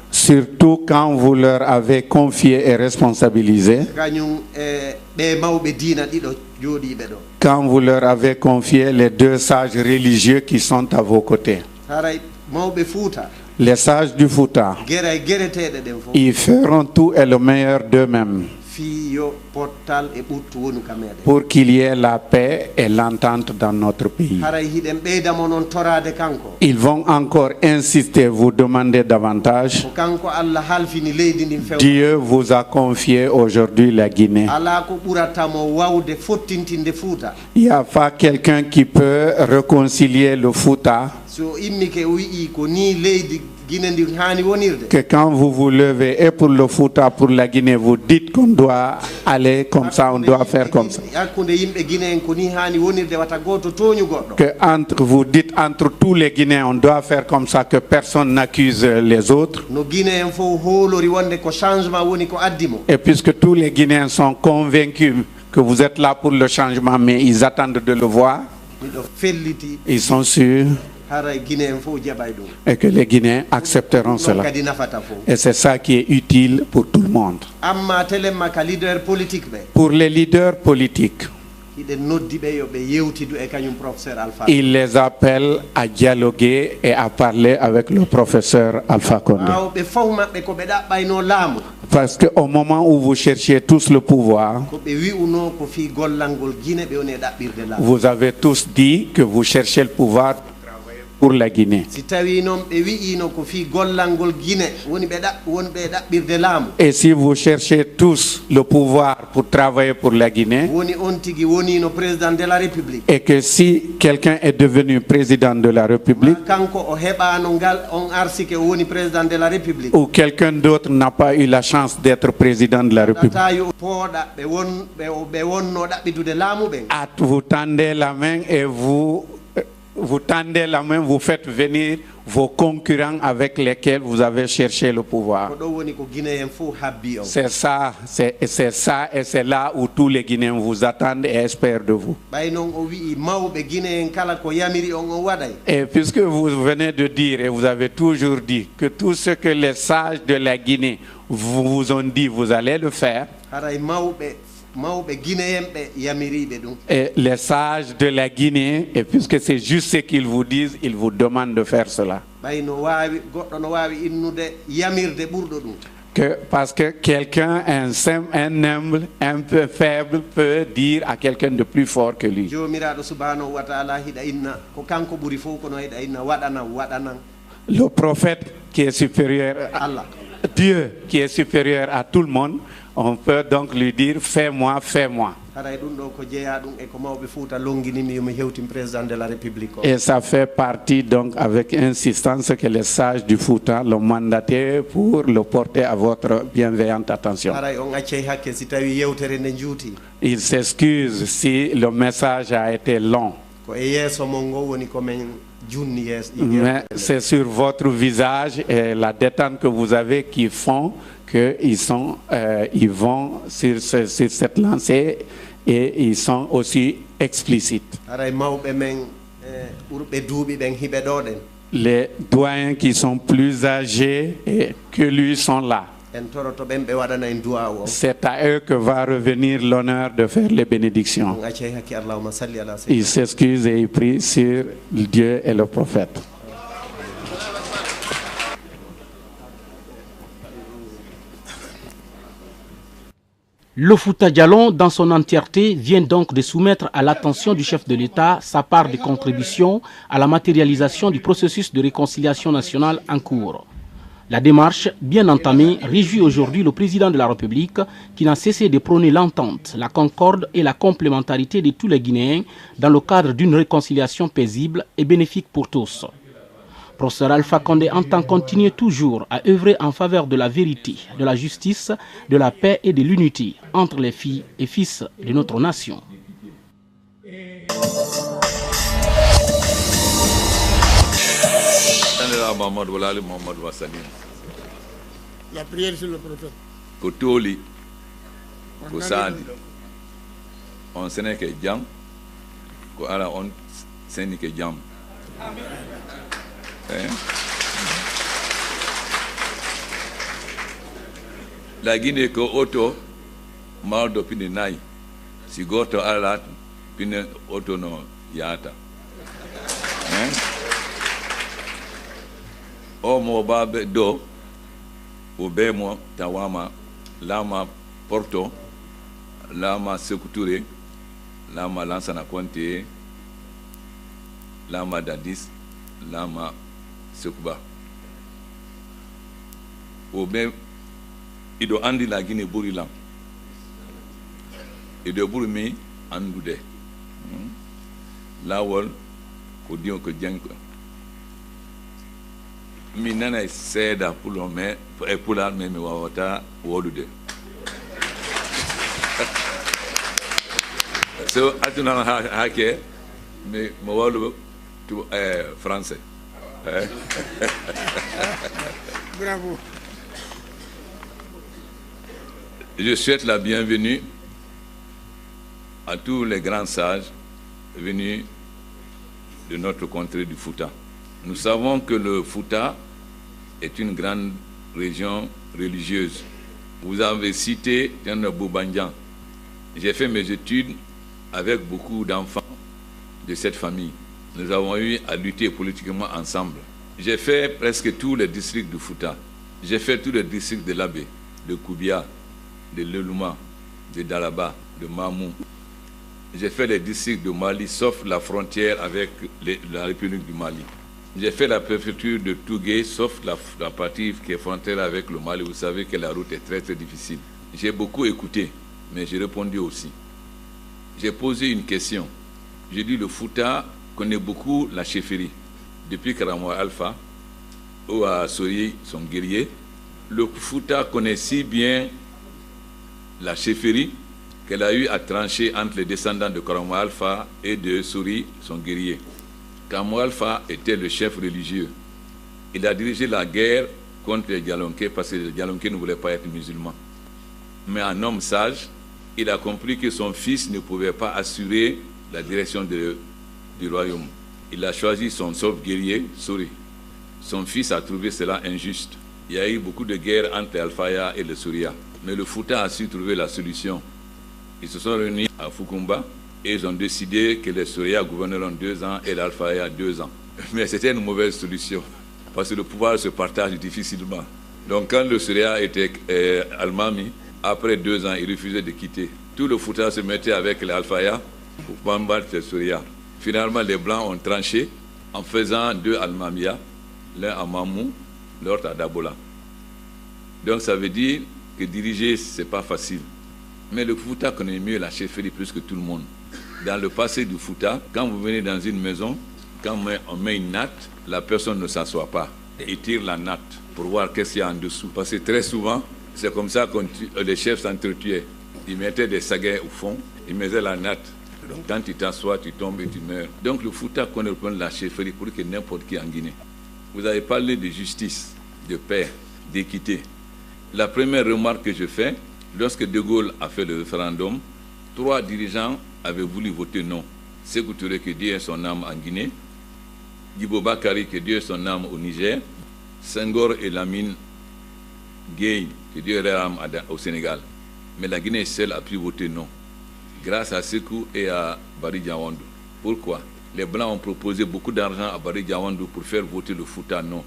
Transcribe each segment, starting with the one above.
Surtout quand vous leur avez confié et responsabilisé. Quand vous leur avez confié les 2 sages religieux qui sont à vos côtés. Les sages du Fouta, ils feront tout et le meilleur d'eux-mêmes pour qu'il y ait la paix et l'entente dans notre pays. Ils vont encore insister, vous demander davantage. Dieu vous a confié aujourd'hui la Guinée. Il n'y a pas quelqu'un qui peut réconcilier le Fouta que quand vous vous levez et pour le Fouta, pour la Guinée, vous dites qu'on doit aller comme ça, on doit faire comme ça. Que vous dites entre tous les Guinéens, on doit faire comme ça, que personne n'accuse les autres. Et puisque tous les Guinéens sont convaincus que vous êtes là pour le changement, mais ils attendent de le voir, ils sont sûrs et que les Guinéens accepteront cela. Et c'est ça qui est utile pour tout le monde. Pour les leaders politiques, il les appelle à dialoguer et à parler avec le professeur Alpha Condé. Parce qu'au moment où vous cherchiez tous le pouvoir, vous avez tous dit que vous cherchez le pouvoir pour la Guinée. Et si vous cherchez tous le pouvoir pour travailler pour la Guinée, et que si quelqu'un est devenu président de la République, ou quelqu'un d'autre n'a pas eu la chance d'être président de la République, vous tendez la main et vous tendez la main, vous faites venir vos concurrents avec lesquels vous avez cherché le pouvoir. C'est ça et c'est là où tous les Guinéens vous attendent et espèrent de vous. Et puisque vous venez de dire et vous avez toujours dit que tout ce que les sages de la Guinée vous ont dit, vous allez le faire. Et les sages de la Guinée, et puisque c'est juste ce qu'ils vous disent, ils vous demandent de faire cela. Parce que quelqu'un, un humble, un peu faible, peut dire à quelqu'un de plus fort que lui. Le prophète qui est supérieur à Dieu, qui est supérieur à tout le monde, on peut donc lui dire fais-moi, fais-moi. Et ça fait partie donc avec insistance que les sages du Fouta l'ont mandaté pour le porter à votre bienveillante attention. Il s'excuse si le message a été long. Mais c'est sur votre visage et la détente que vous avez qui font qu'ils vont sur cette lancée et ils sont aussi explicites. Les doyens qui sont plus âgés que lui sont là. C'est à eux que va revenir l'honneur de faire les bénédictions. Il s'excuse et il prie sur Dieu et le prophète. Le Fouta Djallon, dans son entièreté, vient donc de soumettre à l'attention du chef de l'État sa part de contribution à la matérialisation du processus de réconciliation nationale en cours. La démarche, bien entamée, réjouit aujourd'hui le président de la République qui n'a cessé de prôner l'entente, la concorde et la complémentarité de tous les Guinéens dans le cadre d'une réconciliation paisible et bénéfique pour tous. Professeur Alpha Condé entend continuer toujours à œuvrer en faveur de la vérité, de la justice, de la paix et de l'unité entre les filles et fils de notre nation. La prière sur le prophète. Kotoli, Kosadi, on sait que jam, ko ala on sait que jam. La Guinée ko auto maldo pine nai. Si goto alat pine auto no yata. O mo babe do o be mo tawama lama Porto lama Sékou-Touré lama Lansana Conté lama Dadis lama Sékouba o be ido andi la Guinée buri lam ido buri mi andude lawol ko dion ko janko mi nana seeda pour le mais pour la mais mi wawata wolude so atuna hake mais mo wolu to français Bravo. Je souhaite la bienvenue à tous les grands sages venus de notre contrée du Fouta. Nous savons que le Fouta est une grande région religieuse. Vous avez cité Tiana Boubandian. J'ai fait mes études avec beaucoup d'enfants de cette famille. Nous avons eu à lutter politiquement ensemble. J'ai fait presque tous les districts du Fouta. J'ai fait tous les districts de l'Abbé, de Koubia, de Lelouma, de Dalaba, de Mamou. J'ai fait les districts de Mali, sauf la frontière avec la République du Mali. J'ai fait la préfecture de Tougué, sauf la partie qui est frontière avec le Mali. Vous savez que la route est très très difficile. J'ai beaucoup écouté, mais j'ai répondu aussi. J'ai posé une question. J'ai dit le Fouta connaît beaucoup la chefferie. Depuis Karamoa Alpha, ou à Sori, son guerrier, le Fouta connaît si bien la chefferie qu'elle a eu à trancher entre les descendants de Karamoa Alpha et de Sori, son guerrier. Karamoa Alpha était le chef religieux. Il a dirigé la guerre contre les Dialonké parce que les Dialonké ne voulaient pas être musulmans. Mais un homme sage, il a compris que son fils ne pouvait pas assurer la direction du royaume. Il a choisi son seul guerrier, Sori. Son fils a trouvé cela injuste. Il y a eu beaucoup de guerres entre Alfaya et le Soria. Mais le Fouta a su trouver la solution. Ils se sont réunis à Fukumba et ils ont décidé que les Soria gouverneront 2 ans et l'Alfaya 2 ans. Mais c'était une mauvaise solution parce que le pouvoir se partage difficilement. Donc quand le Soria était Almami, après 2 ans, il refusait de quitter. Tout le Fouta se mettait avec l'Alfaya pour combattre les Soria. Finalement, les Blancs ont tranché en faisant 2 Almamia, l'un à Mamou, l'autre à Dabola. Donc ça veut dire que diriger, ce n'est pas facile. Mais le Fouta connaît mieux la chefferie plus que tout le monde. Dans le passé du Fouta, quand vous venez dans une maison, quand on met une natte, la personne ne s'assoit pas. Il tire la natte pour voir qu'est-ce qu'il y a en dessous. Parce que très souvent, c'est comme ça que les chefs s'entretuaient. Ils mettaient des saguets au fond, ils mettaient la natte. Donc quand tu t'assois, tu tombes et tu meurs. Donc le Fouta connaît le point de la chefferie pour que n'importe qui en Guinée. Vous avez parlé de justice, de paix, d'équité. La première remarque que je fais, lorsque De Gaulle a fait le référendum, 3 dirigeants avaient voulu voter non. Sékou Touré, que Dieu ait son âme en Guinée, Djibo Bakary, que Dieu ait son âme au Niger, Senghor et Lamine Gueye, que Dieu ait l'âme au Sénégal. Mais la Guinée seule a pu voter non, grâce à Sékou et à Barry Diawandou. Pourquoi? Les Blancs ont proposé beaucoup d'argent à Barry Diawandou pour faire voter le Fouta non.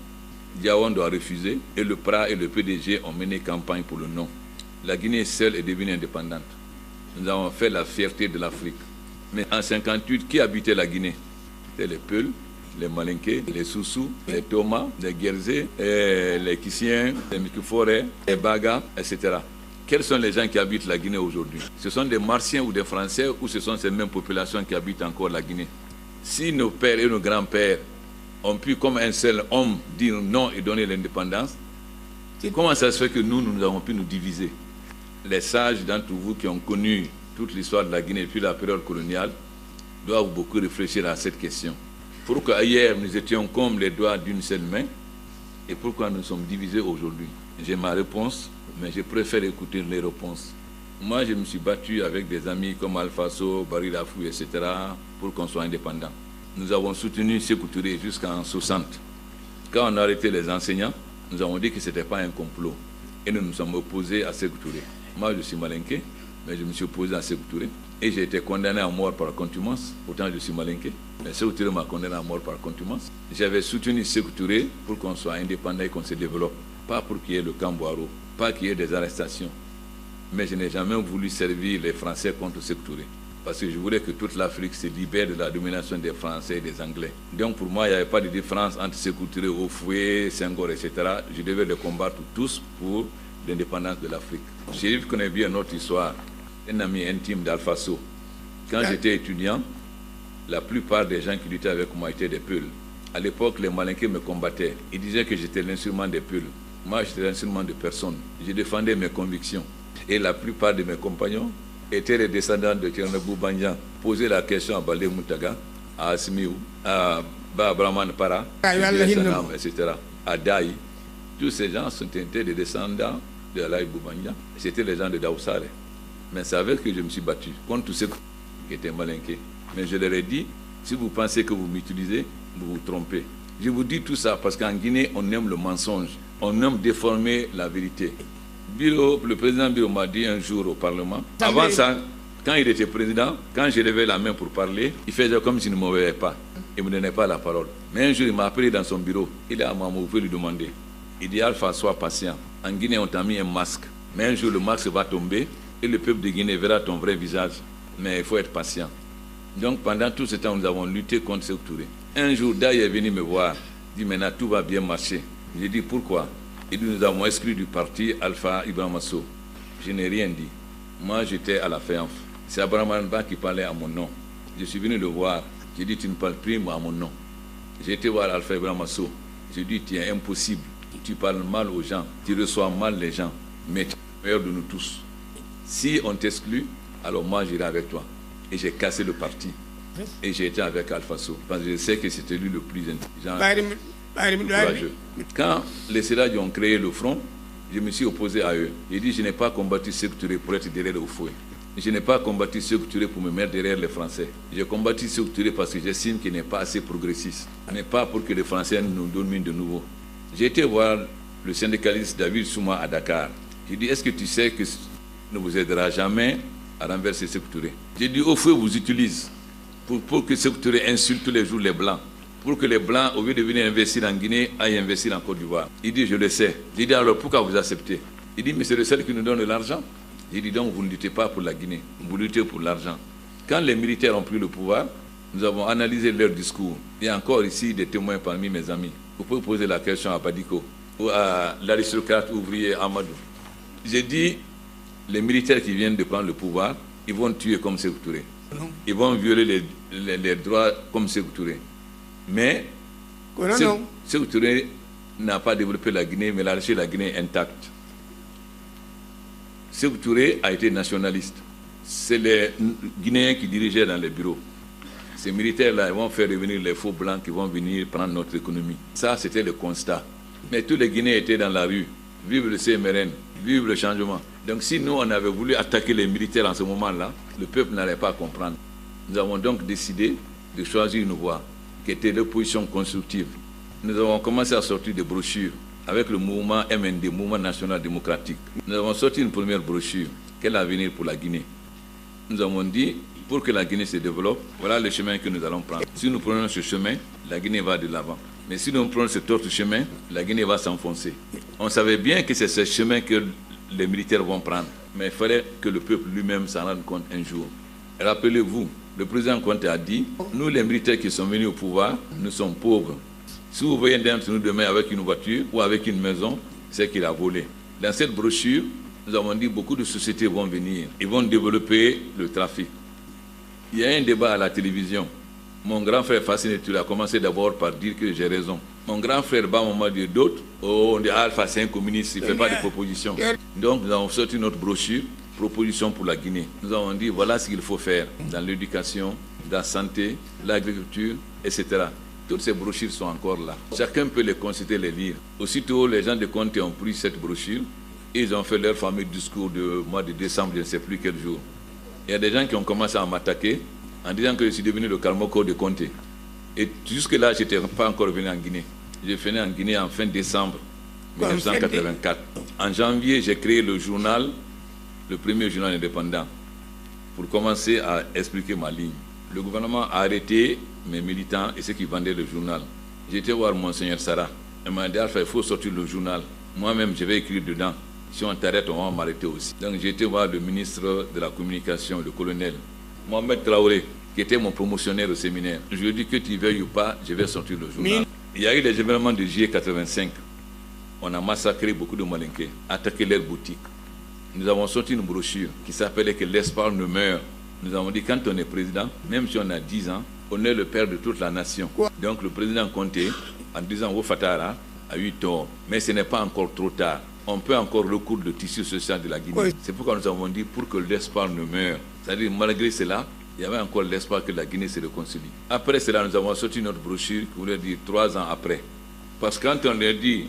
Diawandou a refusé et le PRA et le PDG ont mené campagne pour le non. La Guinée seule est devenue indépendante. Nous avons fait la fierté de l'Afrique. Mais en 1958, qui habitait la Guinée? C'était les Peuls, les Malinké, les Soussous, les Thomas, les Guerzé, les Kissiens, les Mikiforé, les Baga, etc. Quels sont les gens qui habitent la Guinée aujourd'hui? Ce sont des Martiens ou des Français ou ce sont ces mêmes populations qui habitent encore la Guinée? Si nos pères et nos grands-pères ont pu, comme un seul homme, dire non et donner l'indépendance, comment ça se fait que nous avons pu nous diviser? Les sages d'entre vous qui ont connu toute l'histoire de la Guinée depuis la période coloniale doivent beaucoup réfléchir à cette question. Pourquoi hier nous étions comme les doigts d'une seule main et pourquoi nous sommes divisés aujourd'hui? J'ai ma réponse, mais je préfère écouter les réponses. Moi, je me suis battu avec des amis comme Alpha So, Barry Lafou, etc. pour qu'on soit indépendant. Nous avons soutenu Sékou Touré jusqu'en 60. Quand on a arrêté les enseignants, nous avons dit que ce n'était pas un complot. et nous nous sommes opposés à Sékou Touré. Moi, je suis malinké, mais je me suis opposé à Sékou Touré. Et j'ai été condamné à mort par contumace. Pourtant, je suis malinké. Mais Sékou Touré m'a condamné à mort par contumace. J'avais soutenu Sékou Touré pour qu'on soit indépendant et qu'on se développe. Pas pour qu'il y ait le camp Boiro, pas qu'il y ait des arrestations. Mais je n'ai jamais voulu servir les Français contre Sékou Touré. Parce que je voulais que toute l'Afrique se libère de la domination des Français et des Anglais. Donc pour moi, il n'y avait pas de différence entre Sékou Touré, Houphouët, Senghor, etc. Je devais les combattre tous pour l'indépendance de l'Afrique. Chérif connaît bien notre histoire, un ami intime d'Alpha Sow. Quand j'étais étudiant, la plupart des gens qui luttaient avec moi étaient des Peuls. À l'époque, les Malinqués me combattaient. Ils disaient que j'étais l'instrument des Peuls. Moi, j'étais l'instrument de personne. Je défendais mes convictions. Et la plupart de mes compagnons étaient les descendants de Tchernobyl Banyan. Poser la question à Balé Moutaga, à Asmiou, à Babraman Para, etc., à Daï. Tous ces gens étaient des descendants de Alaï Boubanya. C'était les gens de Daoussare. Mais c'est avec que je me suis battu contre tous ceux qui étaient malinqués. Mais je leur ai dit, si vous pensez que vous m'utilisez, vous vous trompez. Je vous dis tout ça parce qu'en Guinée, on aime le mensonge. On aime déformer la vérité. Le président Biro m'a dit un jour au Parlement, avant ça, quand il était président, quand je levais la main pour parler, il faisait comme s'il ne me voyait pas. Il ne me donnait pas la parole. Mais un jour, il m'a appelé dans son bureau. Il a maman, vous pouvez lui demander. Il dit, Alpha, sois patient. En Guinée, on t'a mis un masque. Mais un jour, le masque va tomber et le peuple de Guinée verra ton vrai visage. Mais il faut être patient. Donc, pendant tout ce temps, nous avons lutté contre Sékou Touré. Un jour, Daï est venu me voir. Il dit, maintenant, tout va bien marcher. J'ai dit, pourquoi? Il dit, nous avons exclu du parti Alpha Ibrahima Sow. Je n'ai rien dit. Moi, j'étais à la FEANF. C'est Abraham Ba qui parlait à mon nom. Je suis venu le voir. J'ai dit, tu ne parles plus à mon nom. J'ai été voir Alpha Ibrahima Sow. J'ai dit, tu es impossible. Tu parles mal aux gens. Tu reçois mal les gens. Mais tu es le meilleur de nous tous. Si on t'exclut, alors moi, j'irai avec toi. Et j'ai cassé le parti. Et j'ai été avec Alpha Sow. Parce que je sais que c'était lui le plus intelligent. Courageux. Quand les Sédadji ont créé le front, je me suis opposé à eux. J'ai dit, je n'ai pas combattu Sékou Touré pour être derrière Houphouët. Je n'ai pas combattu Sékou Touré pour me mettre derrière les Français. J'ai combattu Sékou Touré parce que j'estime qu'il n'est pas assez progressiste. Ce n'est pas pour que les Français nous dominent de nouveau. J'ai été voir le syndicaliste David Souma à Dakar. J'ai dit, est-ce que tu sais que ça ne vous aidera jamais à renverser Sékou Touré? J'ai dit, Houphouët vous utilise pour que Sékou Touré insulte tous les jours les Blancs. Pour que les Blancs, au lieu de venir investir en Guinée, aillent investir en Côte d'Ivoire. Il dit, je le sais. J'ai dit, alors pourquoi vous acceptez? Il dit, mais c'est le seul qui nous donne de l'argent. J'ai dit, donc vous ne luttez pas pour la Guinée, vous luttez pour l'argent. Quand les militaires ont pris le pouvoir, nous avons analysé leur discours. Il y a encore ici des témoins parmi mes amis. Vous pouvez poser la question à Badiko ou à l'aristocrate ouvrier Amadou. J'ai dit, les militaires qui viennent de prendre le pouvoir, ils vont tuer comme Sékou Touré. Ils vont violer les droits comme Sékou Touré. Mais Sékou Touré n'a pas développé la Guinée, mais il a laissé la Guinée intacte. Sékou Touré a été nationaliste. C'est les Guinéens qui dirigeaient dans les bureaux. Ces militaires-là, ils vont faire revenir les faux blancs qui vont venir prendre notre économie. Ça, c'était le constat. Mais tous les Guinéens étaient dans la rue. Vive le CMRN, vive le changement. Donc si nous, on avait voulu attaquer les militaires en ce moment-là, le peuple n'allait pas comprendre. Nous avons donc décidé de choisir une voie qui était l'opposition constructive. Nous avons commencé à sortir des brochures avec le mouvement MND, Mouvement National Démocratique. Nous avons sorti une première brochure, quel avenir pour la Guinée. Nous avons dit, pour que la Guinée se développe, voilà le chemin que nous allons prendre. Si nous prenons ce chemin, la Guinée va de l'avant. Mais si nous prenons cet autre chemin, la Guinée va s'enfoncer. On savait bien que c'est ce chemin que les militaires vont prendre. Mais il fallait que le peuple lui-même s'en rende compte un jour. Rappelez-vous, le président Conté a dit, nous les militaires qui sont venus au pouvoir, nous sommes pauvres. Si vous voyez un d'entre nous demain avec une voiture ou avec une maison, c'est qu'il a volé. Dans cette brochure, nous avons dit beaucoup de sociétés vont venir. Ils vont développer le trafic. Il y a un débat à la télévision. Mon grand frère Fasciné Touré a commencé d'abord par dire que j'ai raison. Mon grand frère Bamama dit d'autres. Oh, on dit Alpha, c'est un communiste, il ne fait pas de propositions. Donc nous avons sorti notre brochure, proposition pour la Guinée. Nous avons dit voilà ce qu'il faut faire dans l'éducation, dans la santé, l'agriculture, etc. Toutes ces brochures sont encore là. Chacun peut les consulter, les lire. Aussitôt, les gens de Conté ont pris cette brochure et ils ont fait leur fameux discours de mois de décembre, je ne sais plus quel jour. Il y a des gens qui ont commencé à m'attaquer en disant que je suis devenu le Karmoko de Conté. Et jusque-là, je n'étais pas encore venu en Guinée. Je venais en Guinée en fin décembre 1984. En janvier, j'ai créé le journal, le premier journal indépendant, pour commencer à expliquer ma ligne. Le gouvernement a arrêté mes militants et ceux qui vendaient le journal. J'ai été voir Monseigneur Sarah. Il m'a dit, Alpha, il faut sortir le journal. Moi-même, je vais écrire dedans. Si on t'arrête, on va m'arrêter aussi. Donc j'ai été voir le ministre de la Communication, le colonel Mohamed Traoré, qui était mon promotionnaire au séminaire. Je lui ai dit que tu veuilles ou pas, je vais sortir le journal. Il y a eu les événements de juillet 85. On a massacré beaucoup de Malinqués, attaqué leurs boutiques. Nous avons sorti une brochure qui s'appelait « Que l'espoir ne meurt ». Nous avons dit quand on est président, même si on a 10 ans, on est le père de toute la nation. Donc le président Conté, en disant « Ouattara » a eu tort. Mais ce n'est pas encore trop tard. On peut encore recoudre le tissu social de la Guinée. C'est pourquoi nous avons dit pour que l'espoir ne meure. C'est-à-dire, malgré cela, il y avait encore l'espoir que la Guinée se réconcilie. Après cela, nous avons sorti notre brochure qui voulait dire 3 ans après. Parce que quand on leur dit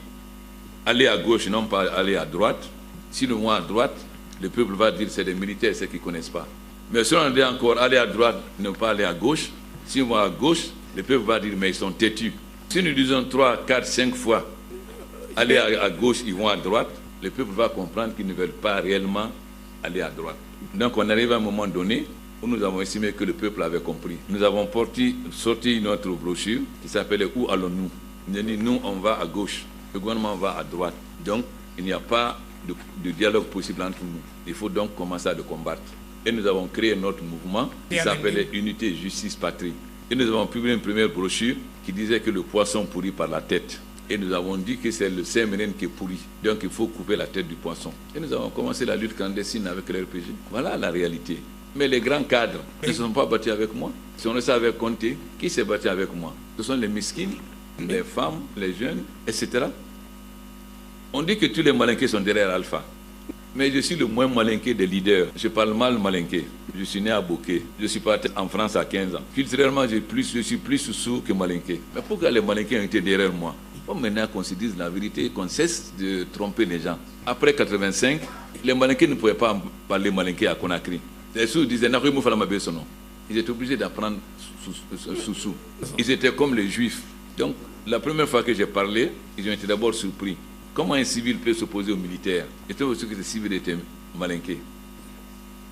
aller à gauche, non pas aller à droite, si nous vont à droite, le peuple va dire c'est des militaires, ceux qui ne connaissent pas. Mais si on dit encore aller à droite, ne pas aller à gauche, si on va à gauche, le peuple va dire mais ils sont têtus. Si nous disons 3, 4, 5 fois aller à gauche, ils vont à droite, le peuple va comprendre qu'ils ne veulent pas réellement aller à droite. Donc on arrive à un moment donné où nous avons estimé que le peuple avait compris. Nous avons sorti notre brochure qui s'appelait « Où allons-nous » Nous avons dit « Nous, on va à gauche, le gouvernement va à droite. » Donc, il n'y a pas de dialogue possible entre nous. Il faut donc commencer à le combattre. Et nous avons créé notre mouvement qui s'appelait « Unité, Justice, Patrie ». Et nous avons publié une première brochure qui disait que le poisson pourrit par la tête. Et nous avons dit que c'est le CMRN qui est pourri. Donc il faut couper la tête du poisson. Et nous avons commencé la lutte clandestine avec l'RPG. Voilà la réalité. Mais les grands cadres ne se sont pas battus avec moi. Si on le savait compter, qui s'est battu avec moi? Ce sont les miskines, les femmes, les jeunes, etc. On dit que tous les Malinqués sont derrière Alpha. Mais je suis le moins Malinqué des leaders. Je parle mal Malinqué. Je suis né à Bouquet. Je suis parti en France à 15 ans. Culturellement, je suis plus sous que Malinqué. Mais pourquoi les Malinqués ont été derrière moi? Bon, maintenant qu'on se dise la vérité, qu'on cesse de tromper les gens. Après 85, les Malinqués ne pouvaient pas parler Malinqué à Conakry. Les sous disaient, ils étaient obligés d'apprendre sous. Ils étaient comme les Juifs. Donc, la première fois que j'ai parlé, ils ont été d'abord surpris. Comment un civil peut s'opposer aux militaires? C'était aussi que les civils étaient Malinqués.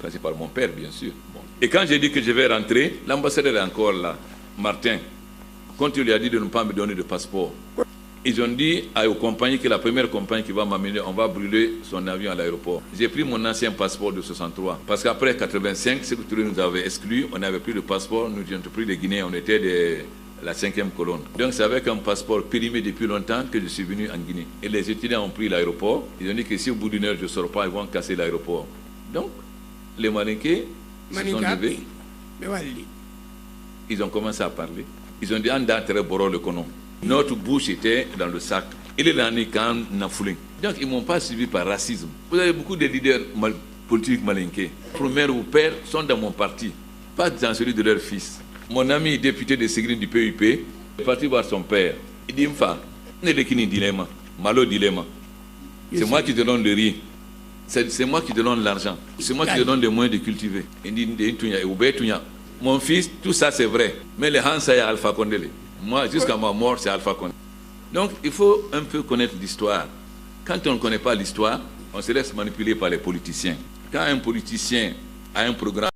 C'est par mon père, bien sûr. Bon. Et quand j'ai dit que je vais rentrer, l'ambassadeur est encore là, Martin. Quand il lui a dit de ne pas me donner de passeport, ils ont dit aux compagnies que la première compagnie qui va m'amener, on va brûler son avion à l'aéroport. J'ai pris mon ancien passeport de 63. Parce qu'après 85, ce que tous nous avait exclu, on n'avait plus de passeport. Nous étions pris des Guinéens, on était de la 5e colonne. Donc c'est avec un passeport périmé depuis longtemps que je suis venu en Guinée. Et les étudiants ont pris l'aéroport. Ils ont dit que si au bout d'une heure je ne sors pas, ils vont casser l'aéroport. Donc, les Malinqués se sont levés. Ils ont commencé à parler. Ils ont dit, Anda très boro le conon. Notre bouche était dans le sac. Il est dans les camps Nafoulin. Donc, ils ne m'ont pas suivi par racisme. Vous avez beaucoup de leaders politiques Malinqués. Premier ou père sont dans mon parti, pas dans celui de leur fils. Mon ami député de Ségrine du PUP est parti voir son père. Il dit, Mfa, Nelekini dilemme, Malo dilemme. C'est moi qui te donne le riz. C'est moi qui te donne l'argent. C'est moi qui te donne les moyens de cultiver. Il dit, mon fils, tout ça c'est vrai. Mais les Hansa et Alpha Condé. Moi, jusqu'à ma mort, c'est Alpha Condé. Donc, il faut un peu connaître l'histoire. Quand on ne connaît pas l'histoire, on se laisse manipuler par les politiciens. Quand un politicien a un programme,